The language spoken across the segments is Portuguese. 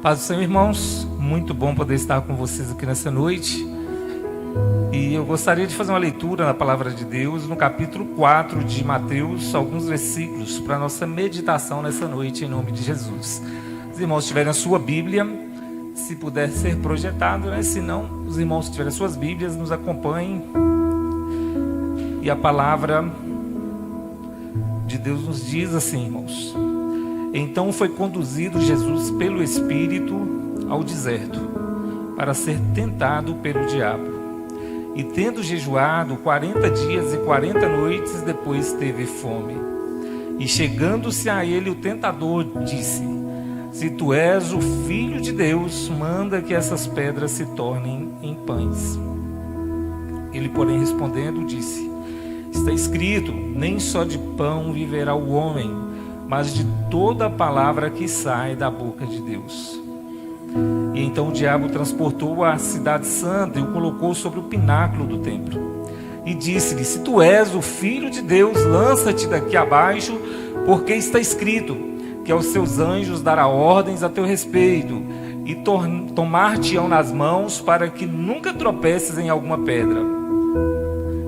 Paz do Senhor, irmãos, muito bom poder estar com vocês aqui nessa noite. E eu gostaria de fazer uma leitura na Palavra de Deus, no capítulo 4 de Mateus, alguns versículos para a nossa meditação nessa noite, em nome de Jesus. Os irmãos tiverem a sua Bíblia, se puder ser projetado, né? Se não, os irmãos que tiverem as suas Bíblias, nos acompanhem. E a Palavra de Deus nos diz assim, irmãos: então foi conduzido Jesus pelo Espírito ao deserto, para ser tentado pelo diabo. E tendo jejuado 40 dias e 40 noites, depois teve fome. E chegando-se a ele o tentador, disse: se tu és o Filho de Deus, manda que essas pedras se tornem em pães. Ele, porém, respondendo, disse: está escrito, nem só de pão viverá o homem, mas de toda a palavra que sai da boca de Deus. E então o diabo transportou a cidade santa e o colocou sobre o pináculo do templo. E disse-lhe: se tu és o Filho de Deus, lança-te daqui abaixo, porque está escrito que aos seus anjos dará ordens a teu respeito, e tomar-te-ão nas mãos, para que nunca tropeces em alguma pedra.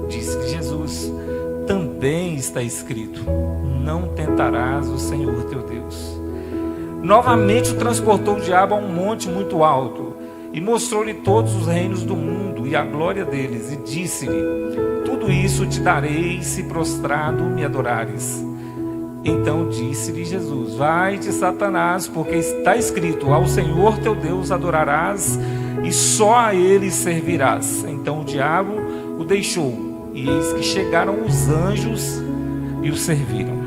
Disse-lhe Jesus: também está escrito, não tentarás o Senhor teu Deus. Novamente o transportou o diabo a um monte muito alto, e mostrou-lhe todos os reinos do mundo e a glória deles, e disse-lhe: tudo isso te darei, se prostrado me adorares. Então disse-lhe Jesus: vai-te, Satanás, porque está escrito, ao Senhor teu Deus adorarás, e só a ele servirás. Então o diabo o deixou, e eis que chegaram os anjos e o serviram.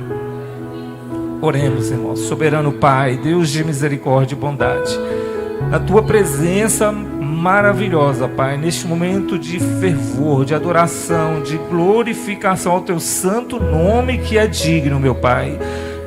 Oremos, irmãos. Soberano Pai, Deus de misericórdia e bondade, na tua presença maravilhosa, Pai, neste momento de fervor, de adoração, de glorificação ao teu santo nome, que é digno, meu Pai,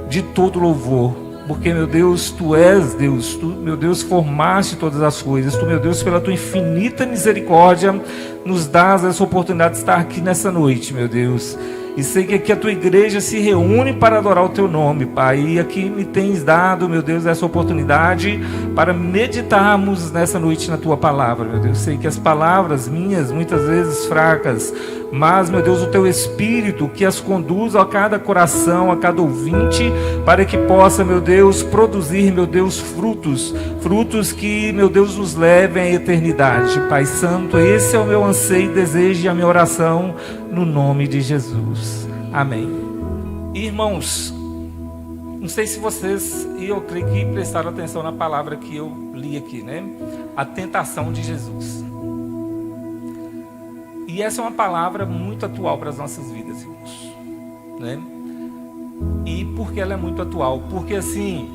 de todo louvor. Porque, meu Deus, tu és Deus, tu, meu Deus, formaste todas as coisas. Tu, meu Deus, pela tua infinita misericórdia, nos dás essa oportunidade de estar aqui nessa noite, meu Deus. E sei que aqui a tua igreja se reúne para adorar o teu nome, Pai. E aqui me tens dado, meu Deus, essa oportunidade para meditarmos nessa noite na tua palavra, meu Deus. Sei que as palavras minhas, muitas vezes fracas, mas, meu Deus, o teu Espírito que as conduz a cada coração, a cada ouvinte, para que possa, meu Deus, produzir, meu Deus, frutos que, meu Deus, nos levem à eternidade. Pai Santo, esse é o meu anseio, desejo e a minha oração, no nome de Jesus. Amém. Irmãos, não sei se vocês, e eu creio que prestaram atenção na palavra que eu li aqui, né? A tentação de Jesus. E essa é uma palavra muito atual para as nossas vidas, irmãos, né? E por que ela é muito atual? Porque assim,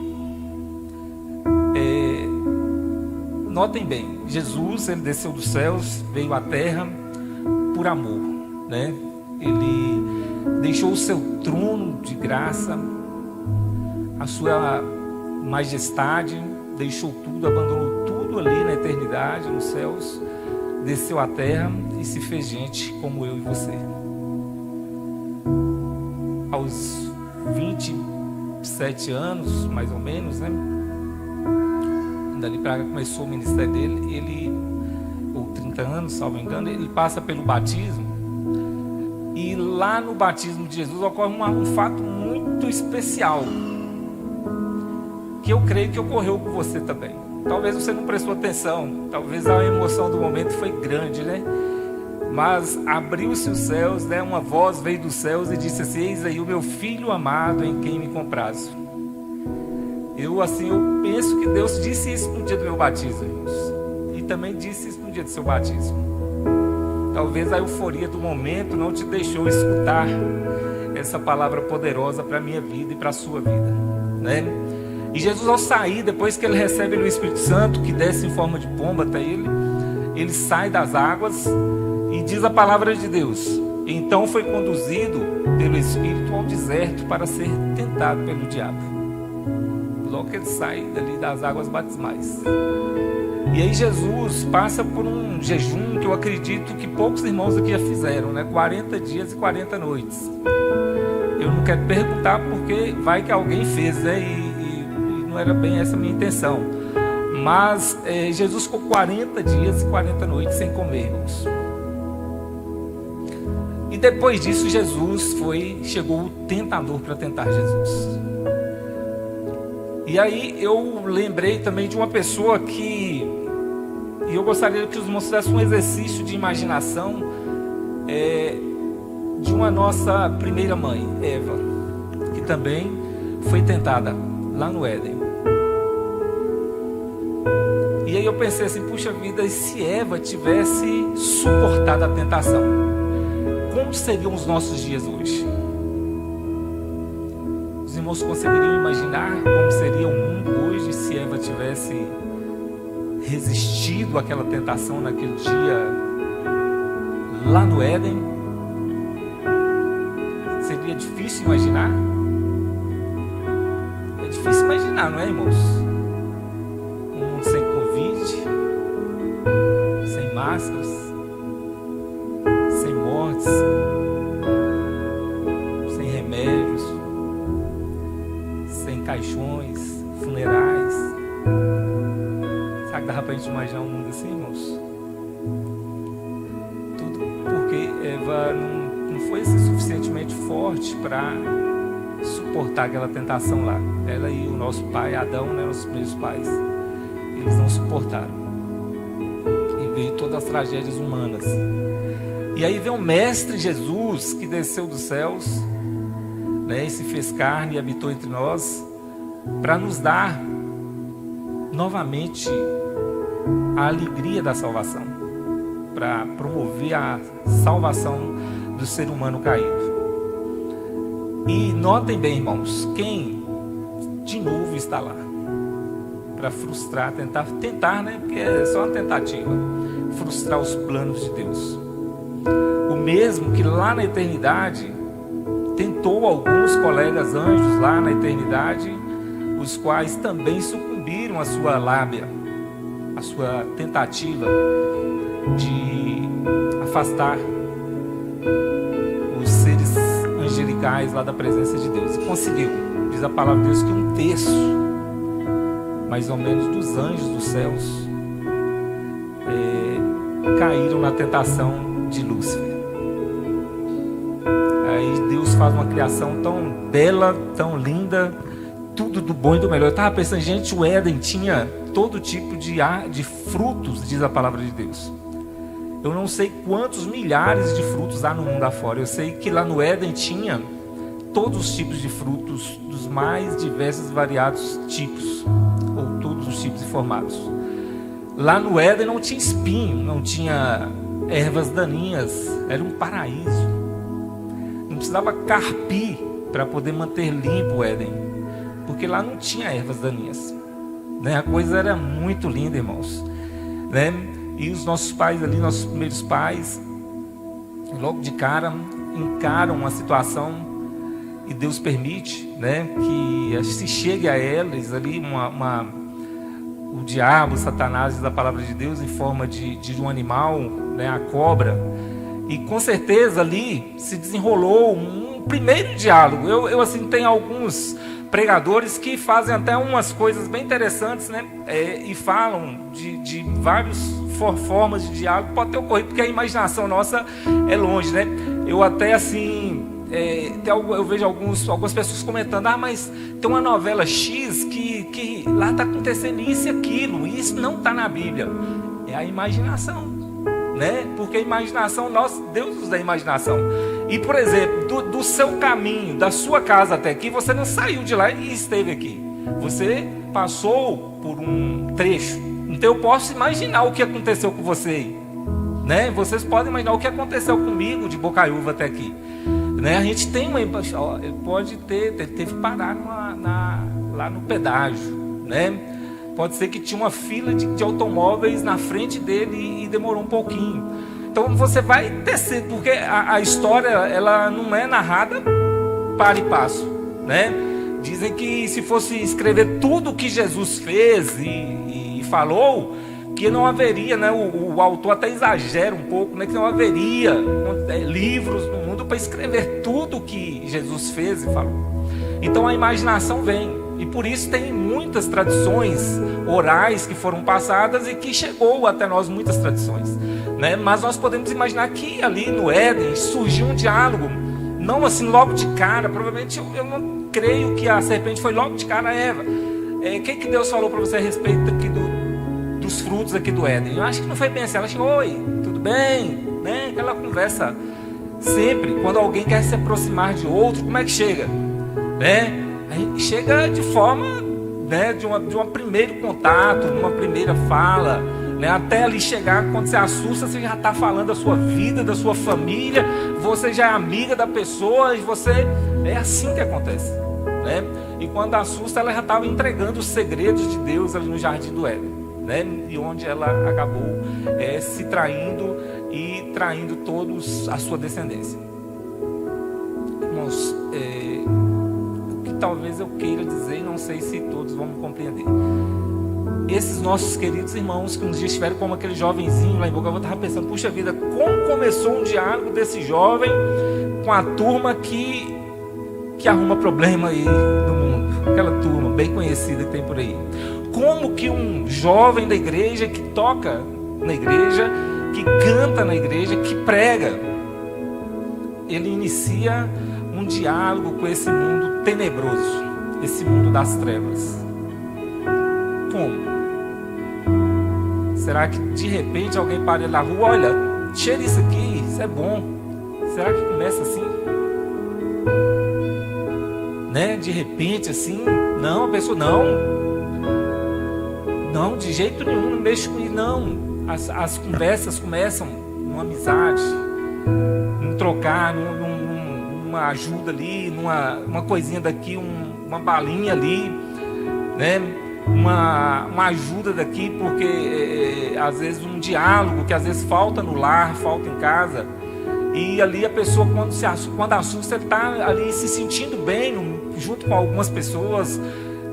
notem bem, Jesus, ele desceu dos céus, veio à terra por amor, né? Ele deixou o seu trono de graça, a sua majestade, deixou tudo, abandonou tudo ali na eternidade, nos céus, desceu à terra e se fez gente como eu e você. Aos 27 anos, mais ou menos, né? Dali para cá começou o ministério dele, ou 30 anos, salvo engano, ele passa pelo batismo. E lá no batismo de Jesus ocorre um fato muito especial, que eu creio que ocorreu com você também. Talvez você não prestou atenção, talvez a emoção do momento foi grande, né? Mas abriu-se os céus, né? Uma voz veio dos céus e disse assim: eis aí o meu filho amado, em quem me comprazo. Eu penso que Deus disse isso no dia do meu batismo, irmãos, e também disse isso no dia do seu batismo. Talvez a euforia do momento não te deixou escutar essa palavra poderosa para a minha vida e para a sua vida, né? E Jesus, ao sair, depois que ele recebe o Espírito Santo, que desce em forma de pomba até ele sai das águas e diz a palavra de Deus: então foi conduzido pelo Espírito ao deserto para ser tentado pelo diabo. Logo que ele sai dali das águas batismais. E aí Jesus passa por um jejum que eu acredito que poucos irmãos aqui já fizeram, né? 40 dias e 40 noites. Eu não quero perguntar porque vai que alguém fez, né? E não era bem essa a minha intenção. Mas Jesus ficou 40 dias e 40 noites sem comer, irmãos. E depois disso chegou o tentador para tentar Jesus. E aí eu lembrei também de uma pessoa e eu gostaria que os irmãos fizessem um exercício de imaginação de uma nossa primeira mãe, Eva, que também foi tentada lá no Éden. E aí eu pensei assim, puxa vida, e se Eva tivesse suportado a tentação? Como seriam os nossos dias hoje? Os irmãos conseguiriam imaginar como seria o mundo hoje se Eva tivesse resistido àquela tentação naquele dia lá no Éden? Seria difícil imaginar? É difícil imaginar, não é, irmãos? Um mundo sem Covid, sem máscaras, sem mortes, sem remédios, sem caixões funerais. Será que dava para a gente imaginar um mundo assim, irmãos? Tudo porque Eva não foi assim, suficientemente forte para suportar aquela tentação lá. Ela e o nosso pai Adão, né, nossos primeiros pais, eles não suportaram. E veio todas as tragédias humanas. E aí vem o Mestre Jesus, que desceu dos céus, né, e se fez carne e habitou entre nós, para nos dar novamente a alegria da salvação, para promover a salvação do ser humano caído. E notem bem, irmãos, quem de novo está lá para frustrar, tentar, né? Porque é só uma tentativa, frustrar os planos de Deus. O mesmo que lá na eternidade tentou alguns colegas anjos lá na eternidade, os quais também sucumbiram à sua lábia, à sua tentativa de afastar os seres angelicais lá da presença de Deus. E conseguiu. Diz a palavra de Deus que 1/3, mais ou menos, dos anjos dos céus caíram na tentação de Lúcifer. Aí Deus faz uma criação tão bela, tão linda, tudo do bom e do melhor. Eu estava pensando, gente, o Éden tinha todo tipo de frutos, diz a palavra de Deus. Eu não sei quantos milhares de frutos há no mundo afora. Eu sei que lá no Éden tinha todos os tipos de frutos, dos mais diversos e variados tipos, ou todos os tipos e formatos. Lá no Éden não tinha espinho, não tinha ervas daninhas, era um paraíso. Não precisava carpir para poder manter limpo o Éden, porque lá não tinha ervas daninhas, né? A coisa era muito linda, irmãos, né? E os nossos pais ali, nossos primeiros pais, logo de cara encaram uma situação e Deus permite, né, que se chegue a eles ali o diabo, Satanás, da palavra de Deus, em forma de um animal, né, a cobra. E com certeza ali se desenrolou um primeiro diálogo. Eu assim, tenho alguns pregadores que fazem até umas coisas bem interessantes, né? E falam de várias formas de diálogo. Pode ter ocorrido, porque a imaginação nossa é longe, né? Eu até assim, eu vejo algumas pessoas comentando, mas tem uma novela X que lá está acontecendo isso e aquilo, e isso não está na Bíblia. É a imaginação, né? Porque a imaginação, Deus nos dá imaginação. E, por exemplo, do seu caminho, da sua casa até aqui, você não saiu de lá e esteve aqui. Você passou por um trecho. Então eu posso imaginar o que aconteceu com você, né? Vocês podem imaginar o que aconteceu comigo de Bocaiúva até aqui, né? A gente tem teve que parar lá no pedágio, né? Pode ser que tinha uma fila de automóveis na frente dele e demorou um pouquinho. Então você vai descer, porque a história ela não é narrada para e passo, né? Dizem que se fosse escrever tudo o que Jesus fez e falou, que não haveria, né? O autor até exagera um pouco, né? Que não haveria livros no mundo para escrever tudo o que Jesus fez e falou. Então a imaginação vem. E por isso tem muitas tradições orais que foram passadas e que chegou até nós muitas tradições, né? Mas nós podemos imaginar que ali no Éden surgiu um diálogo, não assim logo de cara. Provavelmente eu não creio que a serpente foi logo de cara a Eva. O que Deus falou para você a respeito aqui dos frutos aqui do Éden? Eu acho que não foi bem assim. Ela chegou: oi, tudo bem? Né? Aquela conversa sempre, quando alguém quer se aproximar de outro, como é que chega? Né? Aí chega de forma, né, de um primeiro contato, uma primeira fala, né, até ali chegar, quando você assusta, você já está falando da sua vida, da sua família, você já é amiga da pessoa, e você, é assim que acontece, né? E quando assusta, ela já estava entregando os segredos de Deus ali no jardim do Éden, né? E onde ela acabou se traindo e traindo todos a sua descendência. Irmãos, o que talvez eu queira dizer, não sei se todos vão me compreender. Esses nossos queridos irmãos que um dia estiveram como aquele jovenzinho lá em Boca, eu estava pensando, puxa vida, como começou um diálogo desse jovem com a turma que arruma problema aí no mundo, aquela turma bem conhecida que tem por aí. Como que um jovem da igreja que toca na igreja, que canta na igreja, que prega, ele inicia um diálogo com esse mundo tenebroso, esse mundo das trevas. Como? Será que de repente alguém para ele na rua, olha, cheira isso aqui, isso é bom. Será que começa assim? Né? De repente assim, não, a pessoa não, de jeito nenhum, não mexe com isso, não. As conversas começam numa amizade, num trocar, numa ajuda ali, numa coisinha daqui, uma balinha ali, né? Uma ajuda daqui, porque às vezes um diálogo que às vezes falta no lar, falta em casa, e ali a pessoa quando assusta, ele está ali se sentindo bem junto com algumas pessoas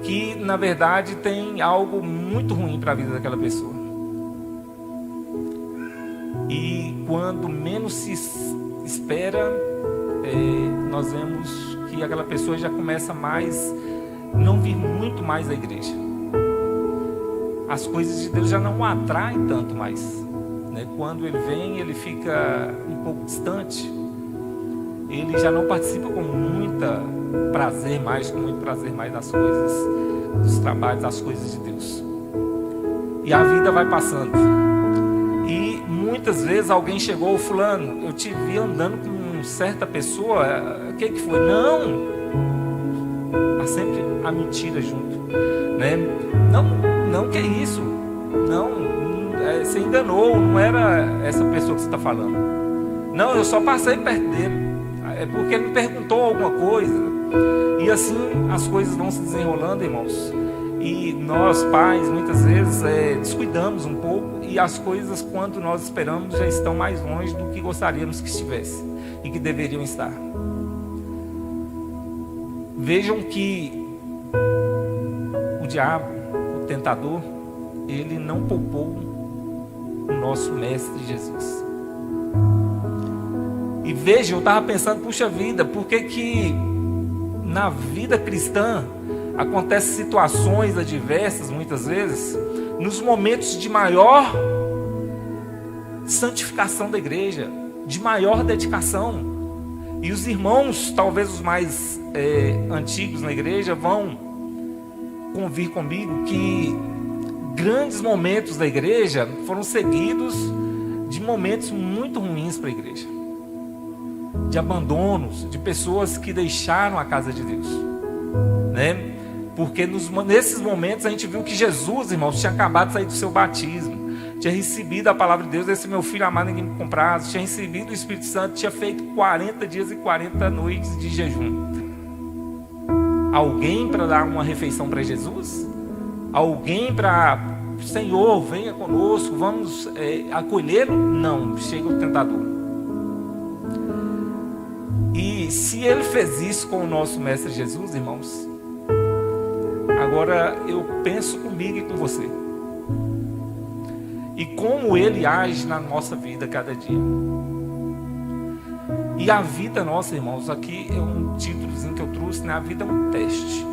que na verdade tem algo muito ruim para a vida daquela pessoa. E quando menos se espera, nós vemos que aquela pessoa já começa mais não vir muito mais à igreja. As coisas de Deus já não o atraem tanto mais, né? Quando ele vem, ele fica um pouco distante. Ele já não participa com muito prazer mais das coisas, dos trabalhos, das coisas de Deus. E a vida vai passando. E muitas vezes alguém chegou, fulano, eu te vi andando com certa pessoa, o que foi? Não! Há sempre a mentira junto, né? Não, que é isso? Não, você enganou, não era essa pessoa que você está falando. Não, eu só passei perto dele. É porque ele me perguntou alguma coisa. E assim as coisas vão se desenrolando, irmãos. E nós, pais, muitas vezes descuidamos um pouco. E as coisas, quando nós esperamos, já estão mais longe do que gostaríamos que estivesse e que deveriam estar. Vejam que o diabo, o tentador, ele não poupou o nosso mestre Jesus. E veja, eu estava pensando, puxa vida, por que na vida cristã acontecem situações adversas, muitas vezes, nos momentos de maior santificação da igreja, de maior dedicação. E os irmãos, talvez os mais antigos na igreja, vão convir comigo que grandes momentos da igreja foram seguidos de momentos muito ruins para a igreja, de abandonos, de pessoas que deixaram a casa de Deus, né? Porque nesses momentos a gente viu que Jesus, irmãos, tinha acabado de sair do seu batismo, tinha recebido a palavra de Deus, esse meu filho amado, ninguém me compraz, tinha recebido o Espírito Santo, tinha feito 40 dias e 40 noites de jejum. Alguém para dar uma refeição para Jesus? Alguém para, Senhor, venha conosco, vamos acolhê-lo? Não, chega o tentador. E se ele fez isso com o nosso mestre Jesus, irmãos, agora eu penso comigo e com você. E como ele age na nossa vida cada dia. E a vida nossa, irmãos, aqui é um títulozinho que eu trouxe, né? A vida é um teste.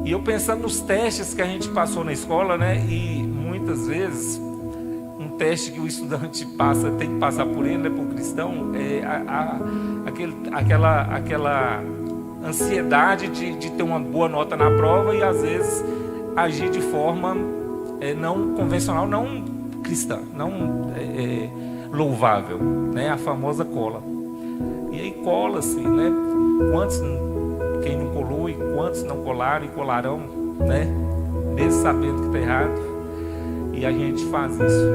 E eu pensando nos testes que a gente passou na escola, né? E muitas vezes um teste que o estudante passa, tem que passar por ele, né, por cristão, é aquela ansiedade de ter uma boa nota na prova e às vezes agir de forma não convencional, não cristã, não louvável, né? A famosa cola. E aí cola-se, né? Quem não colou e quantos não colaram e colarão, né? Mesmo sabendo que está errado. E a gente faz isso.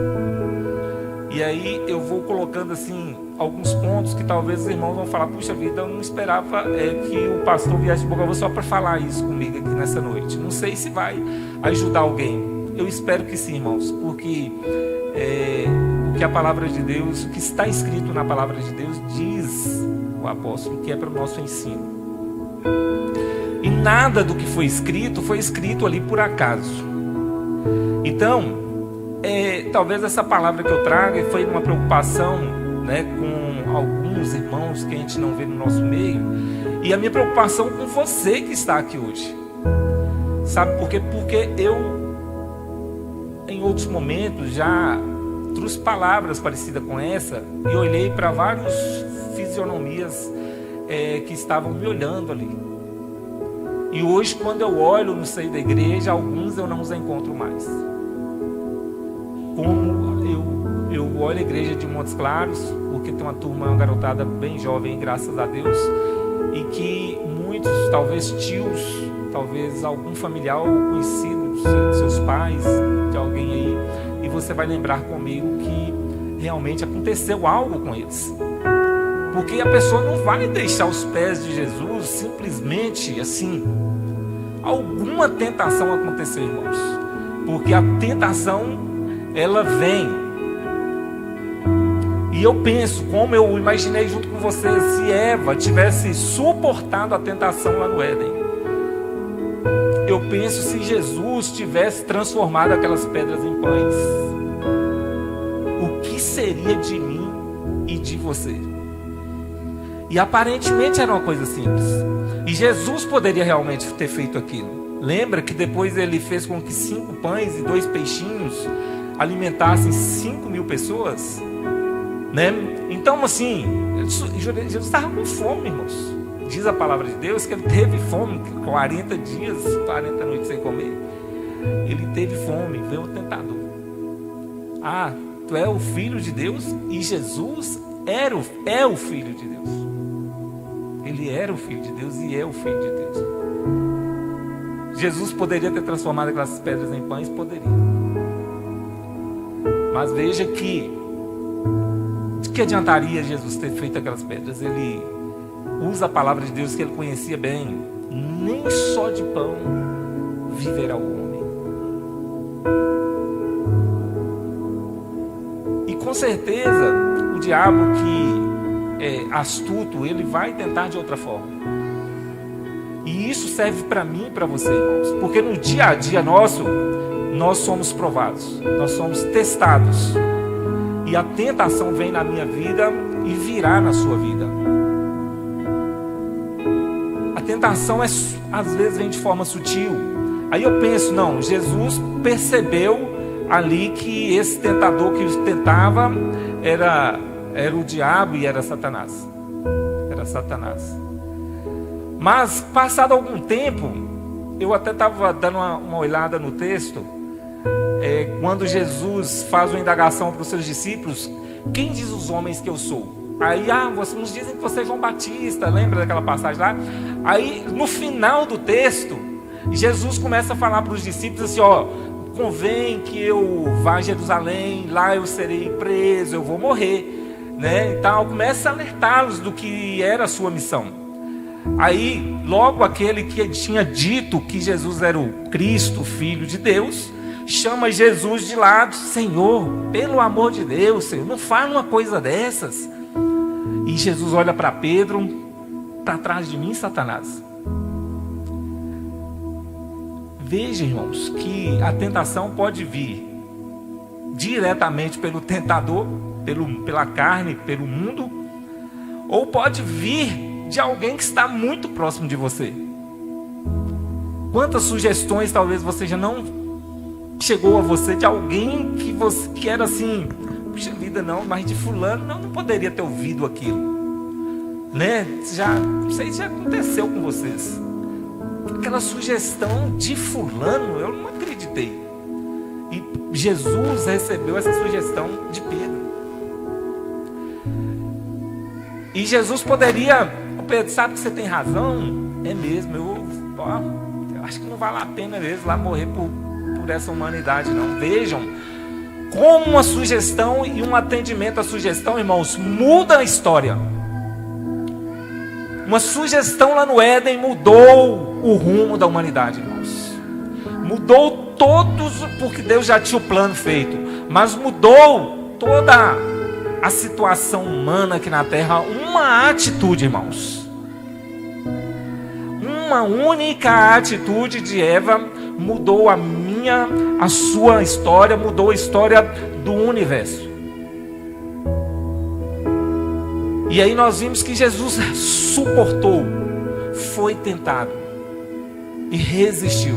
E aí eu vou colocando assim alguns pontos que talvez os irmãos vão falar: puxa vida, eu não esperava que o pastor viesse de Boca Raton só para falar isso comigo aqui nessa noite. Não sei se vai ajudar alguém. Eu espero que sim, irmãos, porque o que a palavra de Deus, o que está escrito na palavra de Deus, diz o apóstolo que é para o nosso ensino. E nada do que foi escrito ali por acaso. Então, talvez essa palavra que eu trago foi uma preocupação, né, com alguns irmãos que a gente não vê no nosso meio. E a minha preocupação com você que está aqui hoje. Sabe por quê? Porque eu, em outros momentos, já trouxe palavras parecidas com essa e olhei para várias fisionomias que estavam me olhando ali. E hoje, quando eu olho no seio da igreja, alguns eu não os encontro mais. Como eu olho a igreja de Montes Claros, porque tem uma garotada bem jovem, graças a Deus, e que muitos, talvez tios, talvez algum familiar ou conhecido dos seus pais, de alguém aí, e você vai lembrar comigo que realmente aconteceu algo com eles. Porque a pessoa não vai deixar os pés de Jesus simplesmente assim. Alguma tentação aconteceu, irmãos. Porque a tentação, ela vem. E eu penso, como eu imaginei junto com você, se Eva tivesse suportado a tentação lá no Éden. Eu penso se Jesus tivesse transformado aquelas pedras em pães. O que seria de mim e de você? E aparentemente era uma coisa simples. E Jesus poderia realmente ter feito aquilo. Lembra que depois ele fez com que 5 pães e 2 peixinhos alimentassem 5.000 pessoas? Né? Então assim, Jesus estava com fome, irmãos. Diz a palavra de Deus que ele teve fome, 40 dias, 40 noites sem comer. Ele teve fome, veio o tentador. Ah, tu é o Filho de Deus? E Jesus é o Filho de Deus. Ele era o Filho de Deus e é o Filho de Deus. Jesus poderia ter transformado aquelas pedras em pães? Poderia. Mas veja que de que adiantaria Jesus ter feito aquelas pedras? Ele usa a palavra de Deus que ele conhecia bem. Nem só de pão viverá o homem. E com certeza o diabo, que é astuto, ele vai tentar de outra forma. E isso serve para mim e para você, irmãos. Porque no dia a dia nosso, nós somos provados, nós somos testados. E a tentação vem na minha vida e virá na sua vida. A tentação às vezes vem de forma sutil. Aí eu penso, não, Jesus percebeu ali que esse tentador que os tentava era o diabo e era Satanás. Era Satanás. Mas passado algum tempo, eu até estava dando uma olhada no texto, quando Jesus faz uma indagação para os seus discípulos: quem diz os homens que eu sou? Aí, uns dizem que você é João Batista, lembra daquela passagem lá? Aí, no final do texto, Jesus começa a falar para os discípulos assim: convém que eu vá a Jerusalém, lá eu serei preso, eu vou morrer, né? Então, começa a alertá-los do que era a sua missão. Aí, logo aquele que tinha dito que Jesus era o Cristo, Filho de Deus, chama Jesus de lado: Senhor, pelo amor de Deus, Senhor, não fala uma coisa dessas. E Jesus olha para Pedro: para trás de mim, Satanás. Veja, irmãos, que a tentação pode vir diretamente pelo tentador, pela carne, pelo mundo, ou pode vir de alguém que está muito próximo de você. Quantas sugestões talvez você já não chegou a você de alguém que era assim, puxa vida, não, mas de fulano não poderia ter ouvido aquilo, né? Não sei se já aconteceu com vocês. Aquela sugestão de fulano, eu não acreditei. E Jesus recebeu essa sugestão de Pedro. E Jesus poderia, Pedro, sabe que você tem razão? É mesmo, eu acho que não vale a pena mesmo lá morrer por essa humanidade, não. Vejam como uma sugestão e um atendimento à sugestão, irmãos, muda a história. Uma sugestão lá no Éden mudou o rumo da humanidade, irmãos. Mudou todos, porque Deus já tinha o plano feito, mas mudou toda a situação humana aqui na terra. Uma atitude, irmãos. Uma única atitude de Eva mudou a sua história, mudou a história do universo. E aí nós vimos que Jesus suportou, foi tentado e resistiu.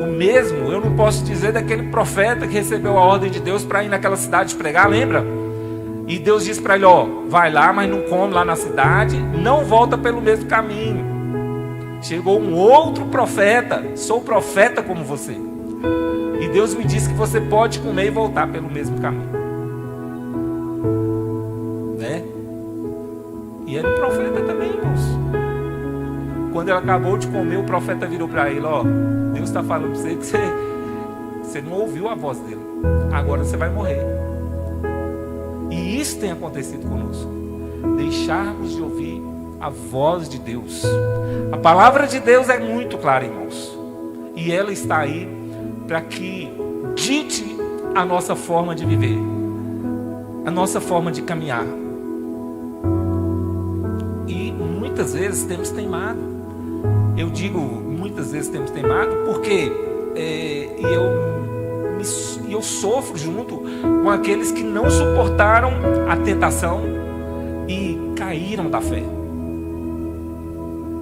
O mesmo eu não posso dizer daquele profeta que recebeu a ordem de Deus para ir naquela cidade pregar, lembra? E Deus disse para ele, vai lá, mas não come lá na cidade, não volta pelo mesmo caminho. Chegou um outro profeta, sou profeta como você. E Deus me disse que você pode comer e voltar pelo mesmo caminho. Né? E era um profeta também, irmãos. Quando ele acabou de comer, o profeta virou para ele, Deus está falando para você que você não ouviu a voz dele. Agora você vai morrer. E isso tem acontecido conosco. Deixarmos de ouvir a voz de Deus. A palavra de Deus é muito clara, irmãos. E ela está aí para que dite a nossa forma de viver, a nossa forma de caminhar. E muitas vezes temos teimado. Eu digo muitas vezes temos teimado porque eu sofro junto com aqueles que não suportaram a tentação e caíram da fé.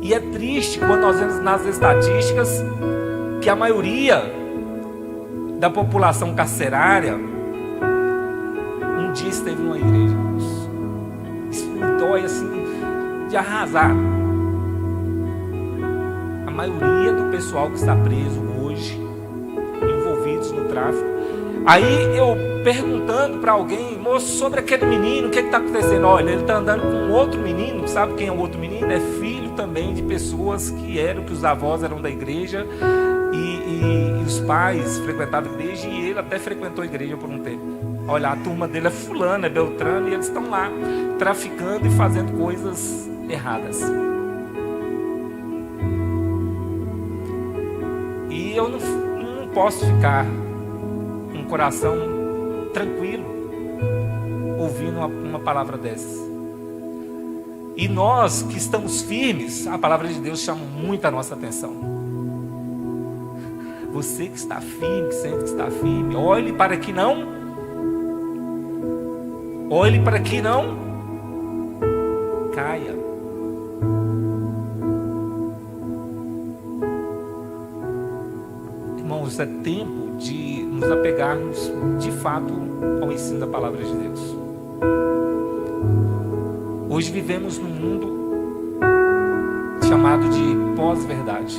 E é triste quando nós vemos nas estatísticas que a maioria da população carcerária um dia esteve numa igreja. Isso me dói assim de arrasar. A maioria do pessoal que está preso hoje, envolvidos no tráfico. Aí eu perguntando para alguém, moço, sobre aquele menino, o que está acontecendo? Olha, ele está andando com outro menino. Sabe quem é o outro menino? É filho também de pessoas que os avós eram da igreja e os pais frequentavam a igreja, e ele até frequentou a igreja por um tempo. Olha, a turma dele é fulano, é beltrano, e eles estão lá traficando e fazendo coisas erradas. E eu não posso ficar com o coração tranquilo ouvindo uma palavra dessas. E nós que estamos firmes, a palavra de Deus chama muito a nossa atenção. Você que está firme, que sente que está firme, olhe para que não caia. Irmãos, é tempo de nos apegarmos de fato ao ensino da palavra de Deus. Hoje vivemos num mundo chamado de pós-verdade.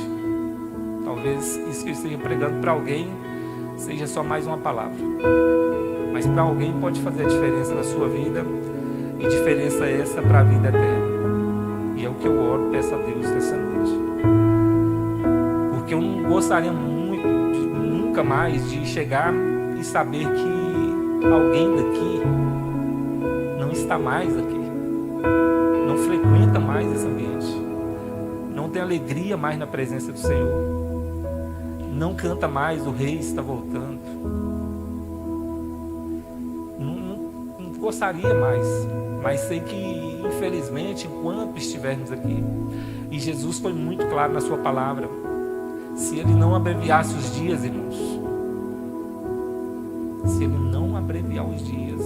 Talvez isso que eu esteja pregando para alguém seja só mais uma palavra, mas para alguém pode fazer a diferença na sua vida, e diferença essa para a vida eterna. E é o que eu oro, peço a Deus nessa noite, porque eu não gostaria muito, nunca mais, de chegar e saber que alguém daqui não está mais aqui, não frequenta mais esse ambiente, não tem alegria mais na presença do Senhor, não canta mais, o Rei está voltando. Não gostaria mais, mas sei que infelizmente, enquanto estivermos aqui, e Jesus foi muito claro na sua palavra, se Ele não abreviasse os dias, irmãos, se Ele não abreviar os dias,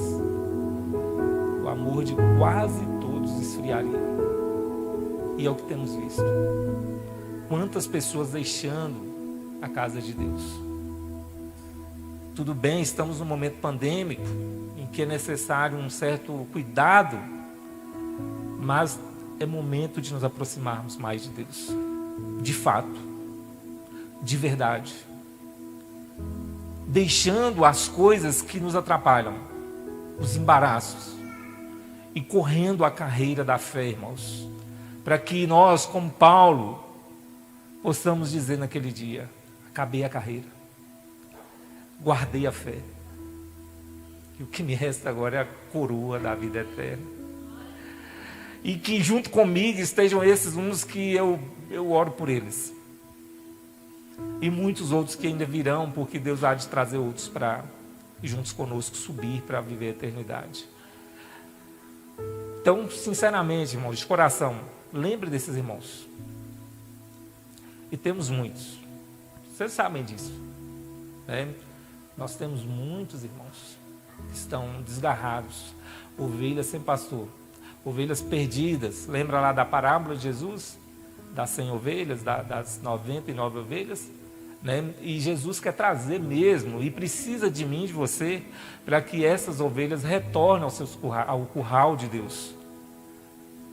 o amor de quase todos esfriaria. E é o que temos visto. Quantas pessoas deixando a casa de Deus? Tudo bem, estamos num momento pandêmico, em que é necessário um certo cuidado, mas é momento de nos aproximarmos mais de Deus, de fato, de verdade, deixando as coisas que nos atrapalham, os embaraços, e correndo a carreira da fé, irmãos, para que nós, como Paulo, possamos dizer naquele dia: acabei a carreira, guardei a fé, e o que me resta agora é a coroa da vida eterna. E que junto comigo estejam esses uns que eu oro por eles, e muitos outros que ainda virão, porque Deus há de trazer outros para juntos conosco subir para viver a eternidade. Então, sinceramente, irmãos, de coração, lembre desses irmãos. E temos muitos. Vocês sabem disso, né? Nós temos muitos irmãos que estão desgarrados, ovelhas sem pastor, ovelhas perdidas. Lembra lá da parábola de Jesus? Das 100 ovelhas, das 99 ovelhas? Né? E Jesus quer trazer mesmo, e precisa de mim, de você, para que essas ovelhas retornem ao curral de Deus,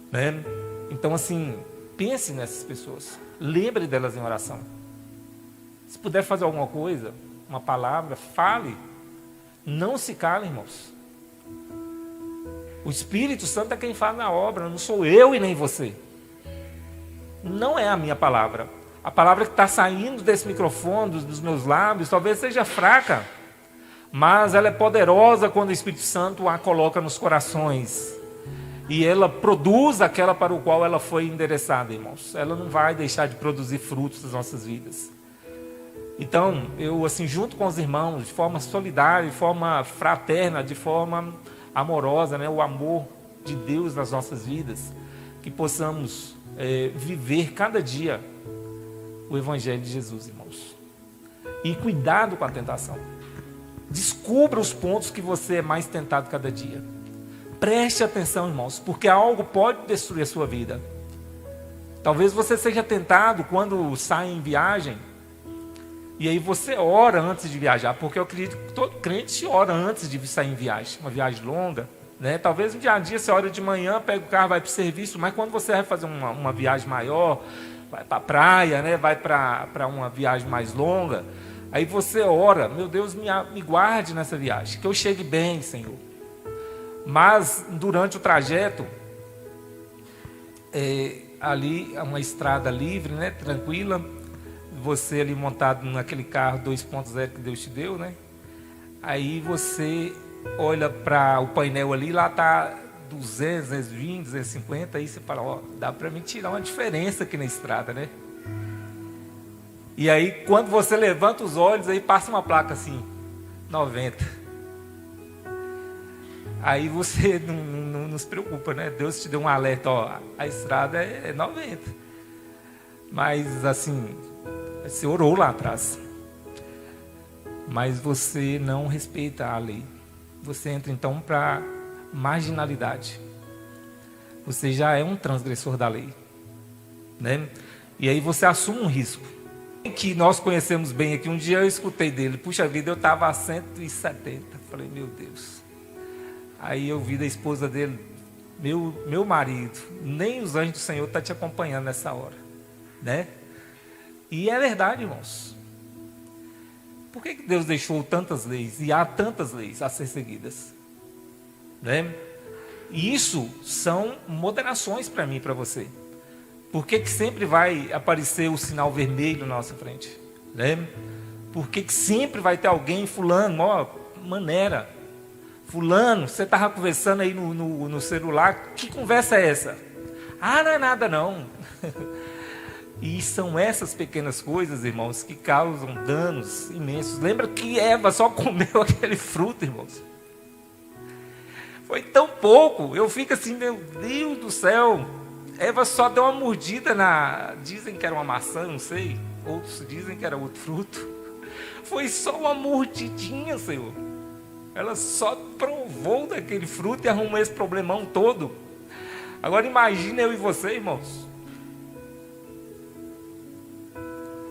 né? Então, assim, pense nessas pessoas, lembre delas em oração. Se puder fazer alguma coisa, uma palavra, fale, não se cale, irmãos. O Espírito Santo é quem faz na obra, não sou eu e nem você. Não é a minha palavra. A palavra que está saindo desse microfone, dos meus lábios, talvez seja fraca, mas ela é poderosa quando o Espírito Santo a coloca nos corações. E ela produz aquela para o qual ela foi endereçada, irmãos. Ela não vai deixar de produzir frutos das nossas vidas. Então, eu, assim, junto com os irmãos, de forma solidária, de forma fraterna, de forma amorosa, né, o amor de Deus nas nossas vidas, que possamos viver cada dia o Evangelho de Jesus, irmãos. E cuidado com a tentação. Descubra os pontos que você é mais tentado cada dia. Preste atenção, irmãos, porque algo pode destruir a sua vida. Talvez você seja tentado quando sai em viagem, e aí você ora antes de viajar, porque eu acredito que todo crente ora antes de sair em viagem, uma viagem longa, né? Talvez no dia a dia você ora de manhã, pega o carro, vai para o serviço, mas quando você vai fazer uma viagem maior, vai para a praia, né? Vai para uma viagem mais longa, aí você ora: meu Deus, me guarde nessa viagem, que eu chegue bem, Senhor. Mas durante o trajeto, ali é uma estrada livre, né? Tranquila, você ali montado naquele carro 2.0 que Deus te deu, né? Aí você olha para o painel ali, lá está 200, 220, 250, aí você fala: ó, dá para me tirar uma diferença aqui na estrada, né? E aí quando você levanta os olhos, aí passa uma placa assim, 90. Aí você não se preocupa, né? Deus te deu um alerta: ó, a estrada é 90. Mas assim, você orou lá atrás, mas você não respeita a lei. Você entra então para marginalidade. Você já é um transgressor da lei, né? E aí você assume um risco. Que nós conhecemos bem aqui, um dia eu escutei dele: puxa vida, eu estava a 170. Falei: meu Deus. Aí eu vi da esposa dele: meu marido, nem os anjos do Senhor estão te acompanhando nessa hora, né? E é verdade, irmãos. Por que Deus deixou tantas leis? E há tantas leis a ser seguidas, né? E isso são moderações para mim e para você. Por que sempre vai aparecer o sinal vermelho na nossa frente, né? Por que sempre vai ter alguém: fulano, ó, maneira, fulano, você estava conversando aí no celular, que conversa é essa? Ah, não é nada não. E são essas pequenas coisas, irmãos, que causam danos imensos. Lembra que Eva só comeu aquele fruto, irmãos? Foi tão pouco. Eu fico assim: meu Deus do céu. Eva só deu uma mordida dizem que era uma maçã, não sei. Outros dizem que era outro fruto. Foi só uma mordidinha, Senhor. Ela só provou daquele fruto e arrumou esse problemão todo. Agora imagina eu e você, irmãos.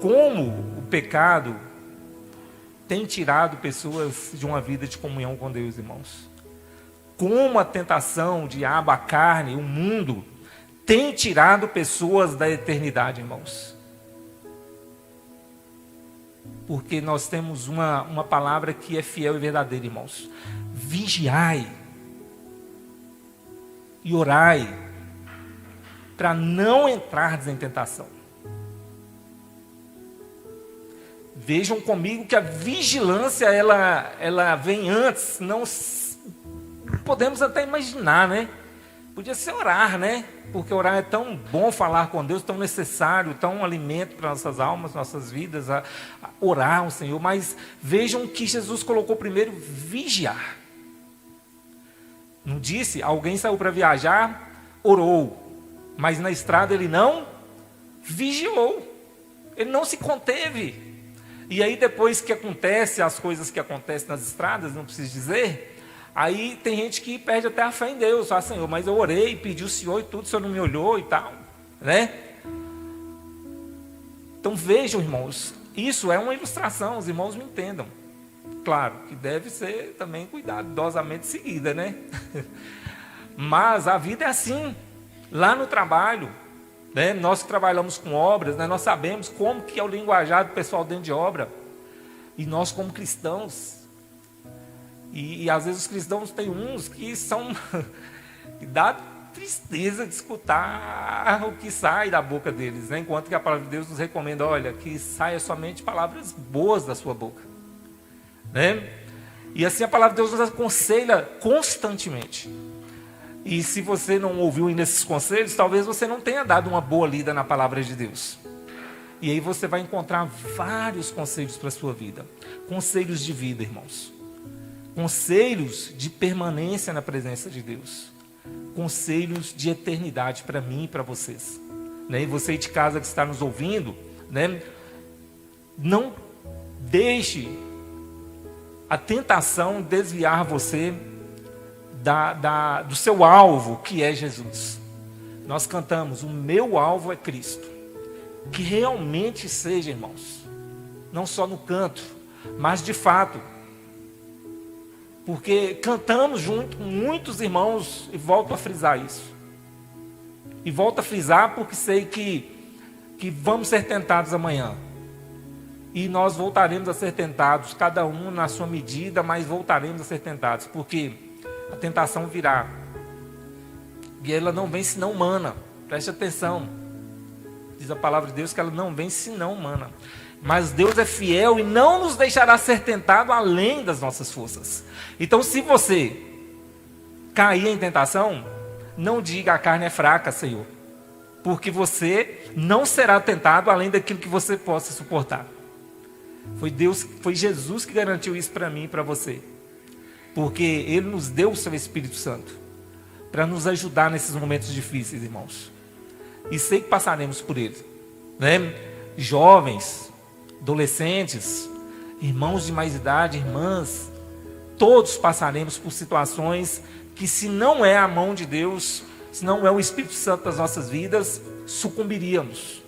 como o pecado tem tirado pessoas de uma vida de comunhão com Deus, irmãos. Como a tentação, o diabo, a carne, o mundo tem tirado pessoas da eternidade, irmãos. Porque nós temos uma palavra que é fiel e verdadeira, irmãos. Vigiai e orai para não entrardes em tentação. Vejam comigo que a vigilância ela vem antes. Não podemos até imaginar, né? Podia ser orar, né? Porque orar é tão bom, falar com Deus, tão necessário, tão alimento para nossas almas, nossas vidas, a orar ao Senhor. Mas vejam que Jesus colocou primeiro vigiar. Não disse, alguém saiu para viajar, orou, mas na estrada ele não vigiou, ele não se conteve. E aí depois que acontece as coisas que acontecem nas estradas, não preciso dizer, aí tem gente que perde até a fé em Deus. Fala, Senhor, mas eu orei, pedi o Senhor e tudo, o Senhor não me olhou e tal, né? Então vejam, irmãos, isso é uma ilustração, os irmãos me entendam. Claro, que deve ser também cuidadosamente seguida, né? Mas a vida é assim, lá no trabalho, né? Nós que trabalhamos com obras, né? Nós sabemos como que é o linguajar do pessoal dentro de obra. E nós como cristãos, e às vezes os cristãos tem uns que são, que dá tristeza de escutar o que sai da boca deles, né? Enquanto que a palavra de Deus nos recomenda, olha, que saia somente palavras boas da sua boca, né? E assim a palavra de Deus nos aconselha constantemente. E se você não ouviu ainda esses conselhos, talvez você não tenha dado uma boa lida na palavra de Deus. E aí você vai encontrar vários conselhos para a sua vida. Conselhos de vida, irmãos. Conselhos de permanência na presença de Deus. Conselhos de eternidade para mim e para vocês. Né? E você de casa que está nos ouvindo, né? Não deixe a tentação desviar você do seu alvo, que é Jesus. Nós cantamos, o meu alvo é Cristo. Que realmente seja, irmãos, não só no canto, mas de fato. Porque cantamos junto com muitos irmãos, e volto a frisar isso. E volto a frisar porque sei que vamos ser tentados amanhã. E nós voltaremos a ser tentados, cada um na sua medida, mas voltaremos a ser tentados. Porque a tentação virá. E ela não vem senão humana. Preste atenção. Diz a palavra de Deus que ela não vem senão humana. Mas Deus é fiel e não nos deixará ser tentado além das nossas forças. Então, se você cair em tentação, não diga a carne é fraca, Senhor. Porque você não será tentado além daquilo que você possa suportar. Foi Jesus que garantiu isso para mim e para você. Porque Ele nos deu o seu Espírito Santo para nos ajudar nesses momentos difíceis, irmãos. E sei que passaremos por ele, né? Jovens, adolescentes, irmãos de mais idade, irmãs, todos passaremos por situações que, se não é a mão de Deus, se não é o Espírito Santo das nossas vidas, sucumbiríamos.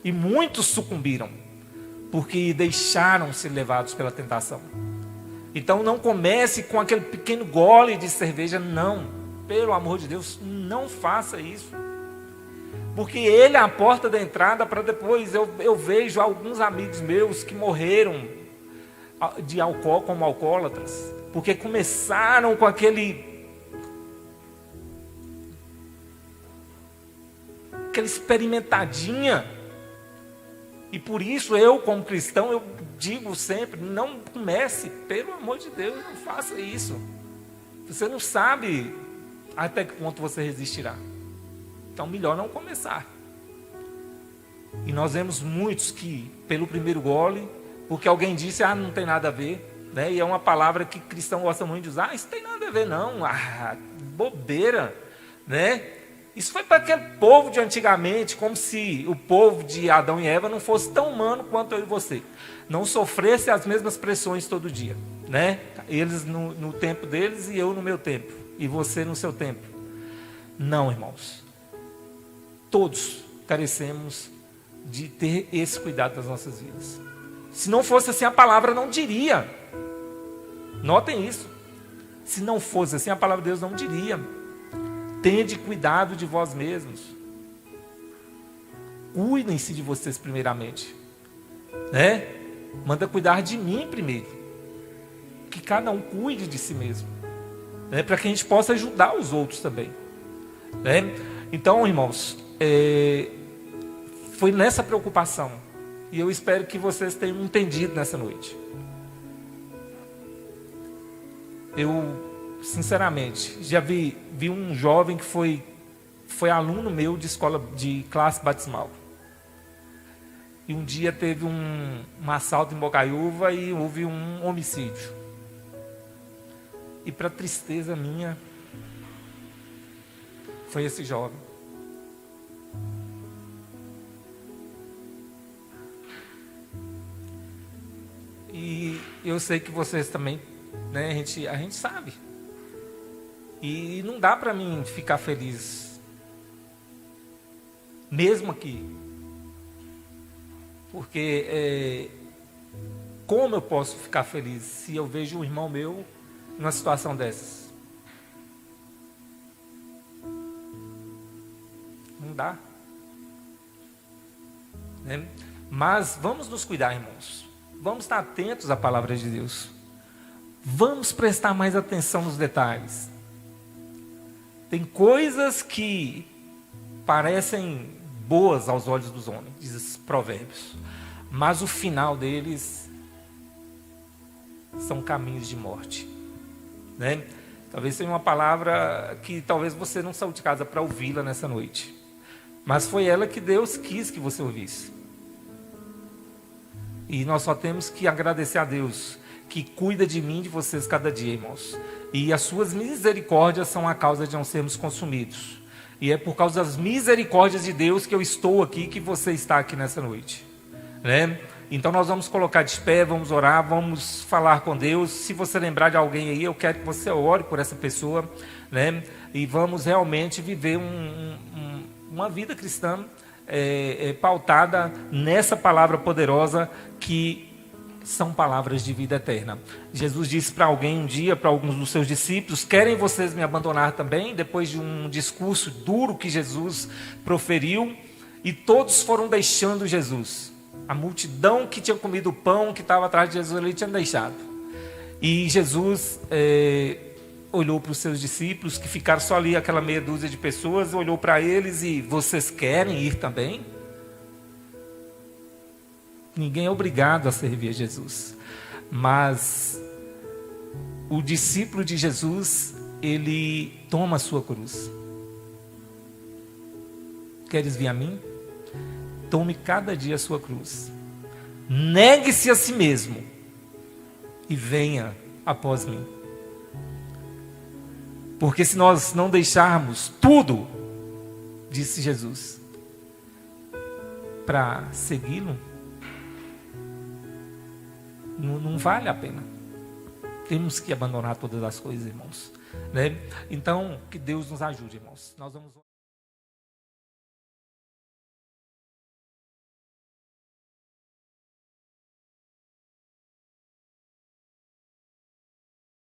E muitos sucumbiram, porque deixaram ser levados pela tentação. Então não comece com aquele pequeno gole de cerveja, não. Pelo amor de Deus, não faça isso. Porque ele é a porta da entrada para depois. Eu vejo alguns amigos meus que morreram de álcool como alcoólatras. Porque começaram com aquela experimentadinha. E por isso eu, como cristão, eu digo sempre, não comece, pelo amor de Deus, não faça isso. Você não sabe até que ponto você resistirá. Então, melhor não começar. E nós vemos muitos que, pelo primeiro gole, porque alguém disse, não tem nada a ver, né? E é uma palavra que cristão gosta muito de usar, isso tem nada a ver não, bobeira, né? Isso foi para aquele povo de antigamente, como se o povo de Adão e Eva não fosse tão humano quanto eu e você. Não sofresse as mesmas pressões todo dia, né? Eles no tempo deles e eu no meu tempo. E você no seu tempo. Não, irmãos. Todos carecemos de ter esse cuidado das nossas vidas. Se não fosse assim, a palavra não diria. Notem isso. Se não fosse assim, a palavra de Deus não diria: tende cuidado de vós mesmos. Cuidem-se de vocês primeiramente. Né? Manda cuidar de mim primeiro. Que cada um cuide de si mesmo. Né? Para que a gente possa ajudar os outros também. Né? Então, irmãos, foi nessa preocupação. E eu espero que vocês tenham entendido nessa noite. Eu, sinceramente, já vi um jovem que foi aluno meu de escola, de classe batismal. E um dia teve um assalto em Bocaiúva e houve um homicídio. E para tristeza minha, foi esse jovem. E eu sei que vocês também, né, a gente sabe. E não dá para mim ficar feliz, mesmo aqui. Porque como eu posso ficar feliz se eu vejo um irmão meu numa situação dessas? Não dá. Né? Mas vamos nos cuidar, irmãos. Vamos estar atentos à palavra de Deus. Vamos prestar mais atenção nos detalhes. Tem coisas que parecem boas aos olhos dos homens, diz os provérbios, mas o final deles são caminhos de morte. Né? Talvez seja uma palavra que talvez você não saiu de casa para ouvi-la nessa noite, mas foi ela que Deus quis que você ouvisse. E nós só temos que agradecer a Deus, que cuida de mim e de vocês cada dia, irmãos. E as suas misericórdias são a causa de não sermos consumidos. E é por causa das misericórdias de Deus que eu estou aqui, que você está aqui nessa noite. Né? Então nós vamos colocar de pé, vamos orar, vamos falar com Deus. Se você lembrar de alguém aí, eu quero que você ore por essa pessoa. Né? E vamos realmente viver uma vida cristã pautada nessa palavra poderosa, que são palavras de vida eterna. Jesus disse para alguém um dia, para alguns dos seus discípulos: querem vocês me abandonar também? Depois de um discurso duro que Jesus proferiu, e todos foram deixando Jesus. A multidão que tinha comido o pão, que estava atrás de Jesus, ele tinha deixado. E Jesus olhou para os seus discípulos, que ficaram só ali, aquela meia dúzia de pessoas, olhou para eles e: vocês querem ir também? Ninguém é obrigado a servir a Jesus, mas o discípulo de Jesus, ele toma a sua cruz. Queres vir a mim? Tome cada dia a sua cruz. Negue-se a si mesmo e venha após mim. Porque se nós não deixarmos tudo, disse Jesus, para segui-lo, não vale a pena. Temos que abandonar todas as coisas, irmãos. Né? Então, que Deus nos ajude, irmãos. Nós vamos